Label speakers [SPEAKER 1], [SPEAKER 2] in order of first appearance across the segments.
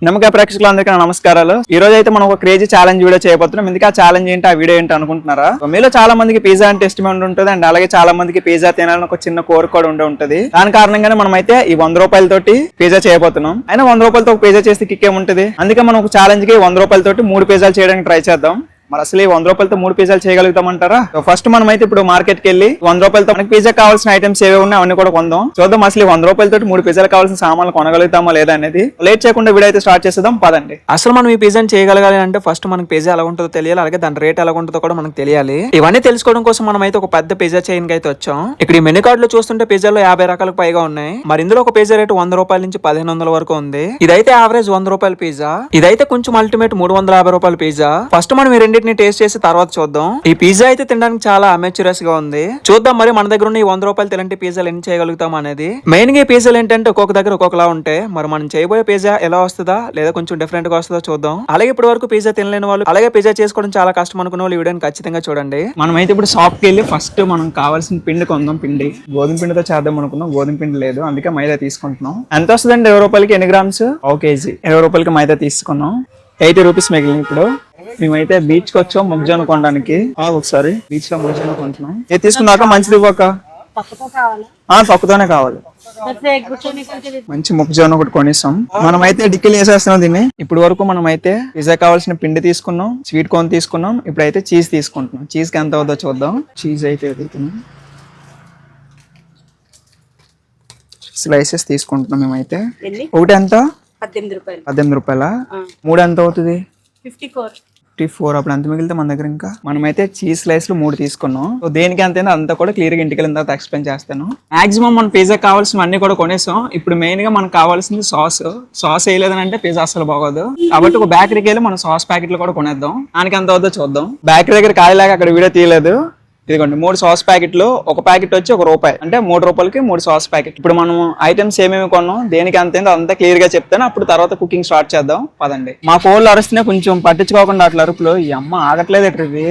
[SPEAKER 1] నమ్మక ప్రేక్షకులందరికీ నమస్కారాలు. ఈ రోజు అయితే మనం ఒక క్రేజీ ఛాలెంజ్ వీడియో చేయబోతున్నాం. ఎందుకు ఆ ఛాలెంజ్ ఏంటి, ఆ వీడియో ఏంటి అనుకుంటున్నారా? మీలో చాలా మందికి పిజ్జా అంటే ఇష్టం ఉంటుంది అండ్ అలాగే చాలా మందికి పిజ్జా తినాలని ఒక చిన్న కోరిక కూడా ఉంటుంది. దాని కారణంగానే మనం అయితే ఈ 100 రూపాయలతోటి పిజ్జా చేయబోతున్నాం. అయినా 100 రూపాయలతో ఒక పిజ్జా చేస్తే కిక్ ఏముంటది? అందుకే మనం ఒక ఛాలెంజ్ కి 100 రూపాయలతోటి 3 పిజ్జాలు చేయడానికి ట్రై చేద్దాం. మరి అసలు 100 రూపాయలతో 3 పిజ్జాలు చేయగలుగుతామంటారా? ఫస్ట్ మనం అయితే ఇప్పుడు మార్కెట్ కి వెళ్ళి 100 రూపాయలతో మనకి పిజ్జా కావాల్సిన ఐటమ్స్ ఏవే ఉన్నాయి అవన్నీ కూడా కొందాం. చూద్దాం అసలు 100 రూపాయలతో 3 పిజ్జాలు కావాల్సిన సామాన్లు కొనగలుగుతామా లేదా అనేది. లేట్ చేయకుండా వీడియో అయితే స్టార్ట్ చేద్దాం పదండి.
[SPEAKER 2] అసలు మనం ఈ పిజ్జాని చేయగలగాలి అంటే ఫస్ట్ మనకి పిజ్జా ఎలా ఉంటుందో తెలియాలి, అలాగే దాని రేట్ ఎలా ఉంటుందో కూడా మనకు తెలియాలి. ఇవన్నీ తెలుసుకోవడం కోసం మనం అయితే ఒక పెద్ద పిజ్జా చైన్ కి అయితే వచ్చాం. ఇక్కడ ఈ మెనూ కార్డ్ లో చూస్తుంటే పిజ్జాలో 50 రకాలకు పైగా ఉన్నాయి. మరి ఇందులో ఒక పిజ్జా రేటు 100 రూపాయల నుంచి 1500 వరకు ఉంది. ఇదైతే యావరేజ్ 100 రూపాయల పిజ్జా, ఇదైతే కొంచెం అల్టిమేట్ 350 రూపాయల పిజ్జా. ఫస్ట్ మనం ఈ రెండింటిని టేస్ట్ చేసి తర్వాత చూద్దాం. ఈ పిజ్జా అయితే తినడానికి చాలా అమెచ్యూరస్ గా ఉంది. చూద్దాం మరి మన దగ్గర ఉన్న ఈ 100 రూపాయలు ఇలాంటి పిజ్జాలు ఎన్ని చేయగలుగుతాం అనేది. మెయిన్ గా ఈ పిజ్జాలు ఏంటంటే ఒక్కొక్క దగ్గర ఒక్కొక్కలా ఉంటాయి. మరి మనం చేయబోయే పిజ్జా ఎలా వస్తుందా లేదా కొంచెం డిఫరెంట్ గా వస్తుందో చూద్దాం. అలాగే ఇప్పటి వరకు పిజ్జా తినలేని వాళ్ళు, అలాగే పిజ్జా చేసుకోవడం చాలా కష్టం అనుకున్న వాళ్ళు ఈ వీడియోని ఖచ్చితంగా చూడండి.
[SPEAKER 1] మనం అయితే ఇప్పుడు షాప్ కి వెళ్ళి ఫస్ట్ మనం కావాల్సిన పిండి కొందాం. పిండి గోధుమ పిండితో చేద్దాం అనుకున్నాం, గోధుమ పిండి లేదు, అందుకే మైదా తీసుకుంటున్నాం. ఎంత వస్తుందండి 20 రూపాయలకి? ఎన్ని గ్రామ్స్? 1 కేజీ. 20 రూపాయలకి మైదా తీసుకున్నాం. 80 రూపీస్ మిగిలిన. ఇప్పుడు మేమైతే బీచ్ కి వచ్చాం మొగ్జాను కొనడానికి. ఒకసారి బీచ్ లో మొగ్జాను కొంటున్నాం. ఏది తీసుకున్నాక మంచిది ఇవ్వక పక్కతోనే కావాలి. మంచి మొగ్జాను ఒకటి కొనిస్తాం. మనం అయితే డిక్కీలు వేసేస్తున్నాం దీన్ని. ఇప్పుడు వరకు మనం అయితే పిజ్జా కావాల్సిన పిండి తీసుకున్నాం, స్వీట్ కార్న్ తీసుకున్నాం, ఇప్పుడైతే చీజ్ తీసుకుంటున్నాం. చీజ్ కి ఎంత అవుతుందో చూద్దాం. చీజ్ అయితే స్లైసెస్ తీసుకుంటున్నాం మేమైతే. ఒకటి ఎంత? 18 రూపాయల. 3 ఎంత అవుతుంది? 54. అప్పుడు ఎంత మిగిలితే మన దగ్గర ఇంకా. మనమైతే చీజ్ స్లైస్ లో 3 తీసుకున్నాం. సో దేనికి ఎంత అంతా కూడా క్లియర్ గా ఇంటికి వెళ్ళిన తర్వాత ఎక్స్ప్లెయిన్ చేస్తాను. మాక్సిమం మన పిజ్జా కావాల్సిన అన్ని కూడా కొనేసాం. ఇప్పుడు మెయిన్ గా మనకు కావాల్సింది సాస్ వేయలేదని అంటే పిజ్జా అసలు బాగోదు. కాబట్టి ఒక బేకరీకి వెళ్ళి మనం సాస్ ప్యాకెట్లు కూడా కొనేద్దాం. దానికి ఎంత అవుతుందో చూద్దాం. బేకరీ దగ్గర ఖాళీలాగా అక్కడ వీడియో తీయలేదు. ఇదిగోండి 3 సాస్ ప్యాకెట్లు. ఒక ప్యాకెట్ వచ్చి ₹1, అంటే 3 రూపాయలకి 3 సాస్ ప్యాకెట్. ఇప్పుడు మనం ఐటమ్స్ ఏమేమి కొన్నాం, దేనికి ఎంత అయిందో అంతా క్లియర్ గా చెప్తాను. అప్పుడు తర్వాత కుకింగ్ స్టార్ట్ చేద్దాం పదండి. మా ఫోన్లు అరుస్తున్నాయి, కొంచెం పట్టించుకోకుండా అట్లా అరుపులు. ఈ అమ్మ ఆగట్లేదు ఎట్రీ.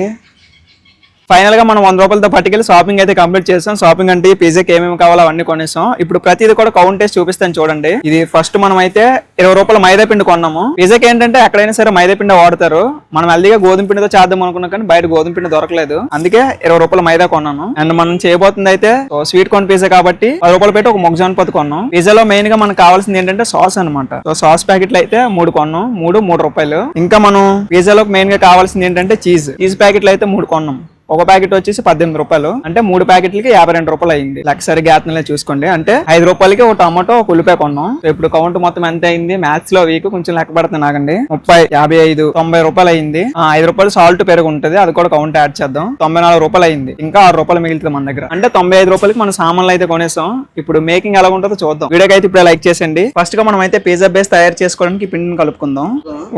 [SPEAKER 1] ఫైనల్ గా మనం 100 రూపాయలతో పట్టుకెళ్ళి షాపింగ్ అయితే కంప్లీట్ చేస్తాం. షాపింగ్ అంటే పిజ్జాకి ఏమేమి కావాలో అవన్నీ కొనేసాం. ఇప్పుడు ప్రతిది కూడా కౌంట్ చేసి చూపిస్తాను చూడండి. ఇది ఫస్ట్ మనం అయితే 20 రూపాయల మైదా పిండి కొన్నాము. పిజ్జాకి ఏంటంటే ఎక్కడైనా సరే మైదా పిండి వాడతారు. మనం హెల్దీగా గోధుమ పిండితో చేద్దాం అనుకున్నాం కానీ బయట గోధుమ పిండి దొరకలేదు, అందుకే 20 రూపాయల మైదా కొన్నాను. అండ్ మనం చేయబోతుంది అయితే స్వీట్ కార్న్ పిజ్జా కాబట్టి 10 రూపాయలు పెట్టి ఒక మొగ్జాన్ పత్తి కొన్నాం. పిజ్జాలో మెయిన్ గా మనకు కావాల్సింది ఏంటంటే సాస్ అనమాట. సో సాస్ ప్యాకెట్లు అయితే 3 కొన్నాం. 3 రూపాయలు. ఇంకా మనం పిజ్జాలో మెయిన్ గా కావాల్సింది ఏంటంటే చీజ్ ప్యాకెట్లు అయితే 3 కొన్నాం. ఒక ప్యాకెట్ వచ్చేసి 18 రూపాయలు, అంటే 3 ప్యాకెట్లకి 52 రూపాయలు అయింది. లక్షరి గ్యాత్నలే చూసుకోండి. అంటే 5 రూపాయలకి ఒక టమాటో, ఒక ఉల్లిపాయ కొన్నాం. ఇప్పుడు కౌంట్ మొత్తం ఎంత అయింది? మ్యాథ్స్ లో వీక్ కొంచెం లెక్క పడుతుంది నాకండి. 30, 55, 90 రూపాయలు అయింది. 5 రూపాయలు సాల్ట్ పెరుగు ఉంటుంది, అది కూడా కౌంట్ యాడ్ చేద్దాం. 94 రూపాయలు అయింది. ఇంకా 6 రూపాయలు మిగులుతుంది మన దగ్గర. అంటే 95 రూపాయలకి మన సామాన్లు అయితే కొనేసాం. ఇప్పుడు మేకింగ్ ఎలా ఉంటుందో చూద్దాం. వీడియోకి అయితే ఇప్పుడు లైక్ చేసేయండి. ఫస్ట్ గా మనం అయితే పిజ్జా బేస్ తయారు చేసుకోవడానికి పిండిని కలుపుకుందాం.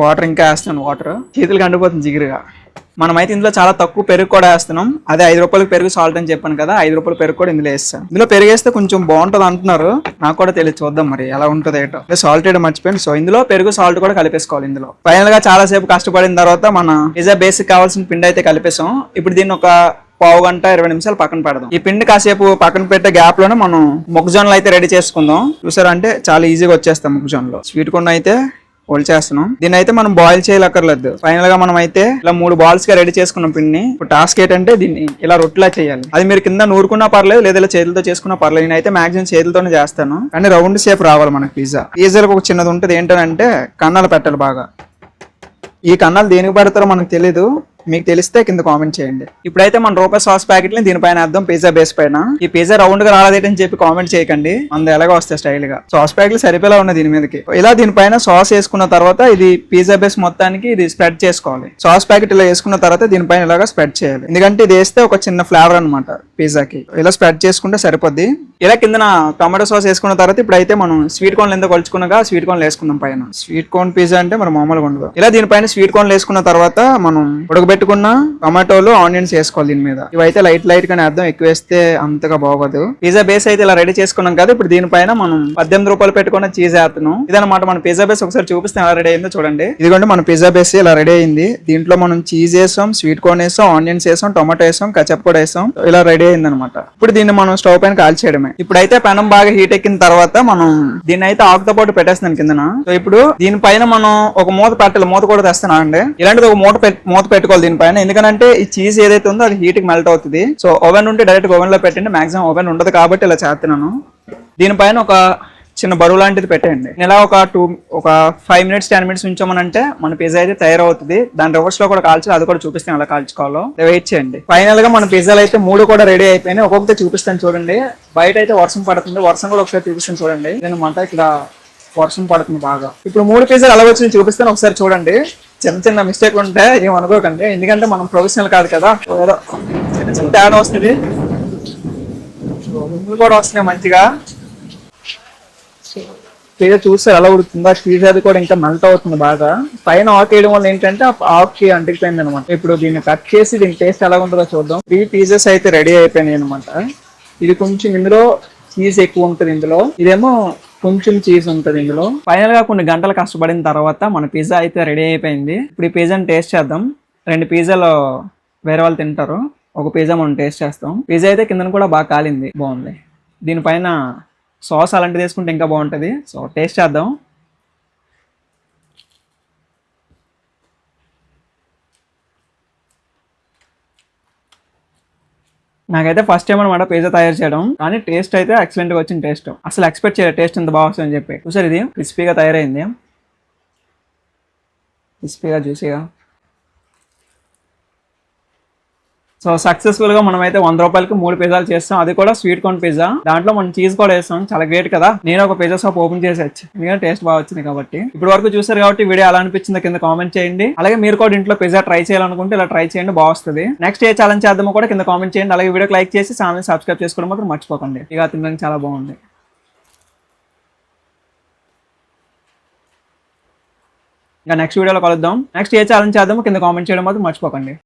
[SPEAKER 1] వాటర్ ఇంకా వేస్తాను. వాటర్ చేతులు కండిపోతుంది జిగురుగా. మనమైతే ఇందులో చాలా తక్కువ పెరుగు కూడా వేస్తున్నాం. అదే 5 రూపాయలకి పెరుగు సాల్ట్ అని చెప్పాను కదా, 5 రూపాయల పెరుగు కూడా ఇందులో వేస్తాం. ఇందులో పెరుగు వేస్తే కొంచెం బాగుంటుంది అంటున్నారు, నాకు కూడా తెలియదు. చూద్దాం మరి ఎలా ఉంటుంది ఏటో. సాల్ట్ వేయడం మర్చిపోయాను. సో ఇందులో పెరుగు సాల్ట్ కూడా కలిపేసుకోవాలి. ఇందులో ఫైనల్ గా చాలా సేపు కష్టపడిన తర్వాత మన పిజ్జా బేసిక్ కావాల్సిన పిండి అయితే కలిపేసాం. ఇప్పుడు దీన్ని ఒక పావు గంట 20 నిమిషాలు పక్కన పెడదాం. ఈ పిండి కాసేపు పక్కన పెట్టే గ్యాప్ లోనే మనం మొగ్జాన్లు అయితే రెడీ చేసుకుందాం. చూసారా, అంటే చాలా ఈజీగా వచ్చేస్తాం మొగ్జాన్లో. స్వీట్ కార్న్ అయితే హోల్డ్ చేస్తున్నాం. దీన్ని అయితే మనం బాయిల్ చేయలేకర్లేదు. ఫైనల్ గా మనం అయితే ఇలా 3 బాల్స్ గా రెడీ చేసుకున్నాం పిండిని. ఇప్పుడు టాస్క్ ఏంటంటే దీన్ని ఇలా రొట్టెలా చేయాలి. అది మీరు కింద నూరుకున్నా పర్లేదు, లేదా ఇలా చేతులతో చేసుకున్నా పర్లేదు. నేనైతే మాక్సిమం చేతులతోనే చేస్తాను, కానీ రౌండ్ షేప్ రావాలి మనకి. పిజ్జాలకు ఒక చిన్నది ఉంటుంది, ఏంటంటే కన్నాలు పెట్టాలి బాగా. ఈ కన్నాలు దేనికి పెడతారో మనకు తెలీదు, మీకు తెలిస్తే కింద కామెంట్ చేయండి. ఇప్పుడైతే మన రూపాయి సాస్ ప్యాకెట్ ని దీనిపైన వేద్దాం, పిజ్జా బేస్ పైన. ఈ పిజ్జా రౌండ్ గా రాలేదని చెప్పి కామెంట్ చేయకండి, మన ఎలాగో వస్తాయి స్టైల్ గా. సాస్ ప్యాకెట్లు సరిపోయేలా ఉన్నాయి దీని మీదకి. ఇలా దీనిపైన సాస్ వేసుకున్న తర్వాత ఇది పిజ్జా బేస్ మొత్తానికి ఇది స్ప్రెడ్ చేసుకోవాలి. సాస్ ప్యాకెట్ ఇలా వేసుకున్న తర్వాత దీనిపైన ఇలాగా స్ప్రెడ్ చేయాలి, ఎందుకంటే ఇది వేస్తే ఒక చిన్న ఫ్లేవర్ అనమాట పిజ్జాకి. ఇలా స్ప్రెడ్ చేసుకుంటే సరిపోద్ది. ఇలా కింద టమాటో సాస్ వేసుకున్న తర్వాత ఇప్పుడైతే మనం స్వీట్ కార్న్ ఎంత కొలుచుకున్నాగా స్వీట్ కార్న్ వేసుకుందాం పైన. స్వీట్ కార్న్ పిజ్జా అంటే మరి మామూలుగా ఉండదు. ఇలా దీనిపైన స్వీట్ కార్న్ వేసుకున్న తర్వాత మనం ఉడకబెట్టుకున్న టమాటోలు ఆనియన్స్ వేసుకోవాలి దీని మీద. ఇవైతే లైట్ గానే అర్థం, ఎక్కువ వేస్తే అంతగా బాగోదు. పిజ్జా బేస్ అయితే ఇలా రెడీ చేసుకున్నాం కదా. ఇప్పుడు దీనిపైన మనం 18 రూపాయలు పెట్టుకున్న చీజ్ వేస్తున్నాం. ఇదన్నమాట మన పిజ్జా బేస్. ఒకసారి చూపిస్తే ఎలా రెడీ అయిందో చూడండి. ఇదిగోండి మన పిజ్జా బేస్ ఇలా రెడీ అయింది. దీంట్లో మనం చీజ్ వేసాం, స్వీట్ కార్న్ వేసాం, ఆనియన్స్ వేసాం, టొమాటో వేసాం, కచప్ కూడా వేసాం. ఇలా రెడీ అయింది అనమాట. ఇప్పుడు దీన్ని మనం స్టవ్ పైన కాల్చేయడమే. ఇప్పుడైతే పెనం బాగా హీట్ ఎక్కిన తర్వాత మనం దీన్ని అయితే ఆకుతో పాటు పెట్టేస్తున్నాను కిందన. సో ఇప్పుడు దీనిపైన మనం ఒక మూత పెట్టాలి. మూత కూడా తెస్తున్నా అండి. ఇలాంటిది ఒక మూత పెట్టుకోవాలి దీనిపైన. ఎందుకంటే ఈ చీజ్ ఏదైతే ఉందో అది హీట్ కి మెల్ట్ అవుతుంది. సో ఓవెన్ ఉంటే డైరెక్ట్ ఓవెన్ లో పెట్టండి. మాక్సిమం ఓవెన్ ఉండదు కాబట్టి ఇలా చేస్తున్నాను. దీనిపైన ఒక చిన్న బరువు లాంటిది పెట్టండి. ఇలా ఒక 5 minutes 10 minutes ఉంచామనంటే మన పిజ్జా అయితే తయారవుతుంది. దాని రివర్స్ లో కూడా కాల్చాలి, అది కూడా చూపిస్తాను ఎలా కాల్చుకోవాలో. వెయిట్ చేయండి. ఫైనల్ గా మన పిజ్జాలు అయితే 3 కూడా రెడీ అయిపోయినాయి. ఒక్కొక్కటి చూపిస్తాను చూడండి. బయట అయితే వర్షం పడుతుంది. వర్షం కూడా ఒకసారి చూపిస్తాను చూడండి. ఇదన్నమాట, ఇక్కడ వర్షం పడుతుంది బాగా. ఇప్పుడు 3 పిజ్జాలు ఎలా వచ్చి చూపిస్తాను ఒకసారి చూడండి. చిన్న మిస్టేక్ ఉంటే ఏం అనుకోకండి, ఎందుకంటే మనం ప్రొఫెషనల్ కాదు కదా. ఏదో చిన్న తేడా వస్తుంది. కూడా వస్తున్నాయి మంచిగా. పిజ్జా చూస్తే ఎలా ఉడుతుందో, చీజ్ అది కూడా ఇంకా మెల్ట్ అవుతుంది బాగా. పైన ఆకు వేయడం వల్ల ఏంటంటే ఆకుకి అంటికిపోయింది అనమాట. ఇప్పుడు దీన్ని కట్ చేసి దీని టేస్ట్ ఎలా ఉంటుందో చూద్దాం. 3 pizzas అయితే రెడీ అయిపోయినాయి అనమాట. ఇది కొంచెం ఇందులో చీజ్ ఎక్కువ ఉంటుంది, ఇందులో ఇదేమో కొంచెం చీజ్ ఉంటుంది ఇందులో. ఫైనల్ గా కొన్ని గంటలు కష్టపడిన తర్వాత మన పిజ్జా అయితే రెడీ అయిపోయింది. ఇప్పుడు ఈ పిజ్జాని టేస్ట్ చేద్దాం. 2 పిజ్జాలు వేరే వాళ్ళు తింటారు, ఒక పిజ్జా మనం టేస్ట్ చేస్తాం. పిజ్జా అయితే కింద కూడా బాగా కాలింది, బాగుంది. దీనిపైన సాస్ అలాంటిది వేసుకుంటే ఇంకా బాగుంటుంది. సో టేస్ట్ చేద్దాం. నాకైతే ఫస్ట్ టైం అనమాట పిజ్జా తయారు చేయడం, కానీ టేస్ట్ అయితే ఎక్సలెంట్ గా వచ్చింది. టేస్ట్ అసలు ఎక్స్పెక్ట్ చేయలేదు టేస్ట్ ఇంత బాగా వస్తుందని చెప్పి. చూసారు, ఇది క్రిస్పీగా తయారైంది, క్రిస్పీగా జ్యూసీగా. సో సక్సెస్ఫుల్ గా మనం అయితే 100 రూపాయలకి 3 పిజ్జాలు చేస్తాం. అది కూడా స్వీట్ కార్న్ పిజ్జా. దాంట్లో మనం చీజ్ కూడా వేస్తాం. చాలా గ్రేట్ కదా. నేను ఒక పిజ్జా షాప్ ఓపెన్ చేసేచ్చు, ఎందుకంటే టేస్ట్ బాగా వచ్చింది కాబట్టి. ఇప్పుడు వరకు చూసారు కాబట్టి వీడియో ఎలా అనిపించిందో కింద కామెంట్ చేయండి. అలాగే మీరు కూడా ఇంట్లో పిజ్జా ట్రై చేయాలనుకుంటే ఇలా ట్రై చేయండి, బాగుంటుంది. నెక్స్ట్ ఏ ఛాలెంజ్ చేద్దామో కూడా కింద కామెంట్ చేయండి. అలాగే వీడియోకి లైక్ చేసి ఛానల్ సబ్స్క్రైబ్ చేసుకోవడం మాత్రం మర్చిపోకండి. ఇక తినడానికి చాలా బాగుంది. ఇంకా నెక్స్ట్ వీడియోలో కలుద్దాం. నెక్స్ట్ ఏ ఛాలెంజ్ చేద్దామో కింద కామెంట్ చేయడం మాత్రం మర్చిపోకండి.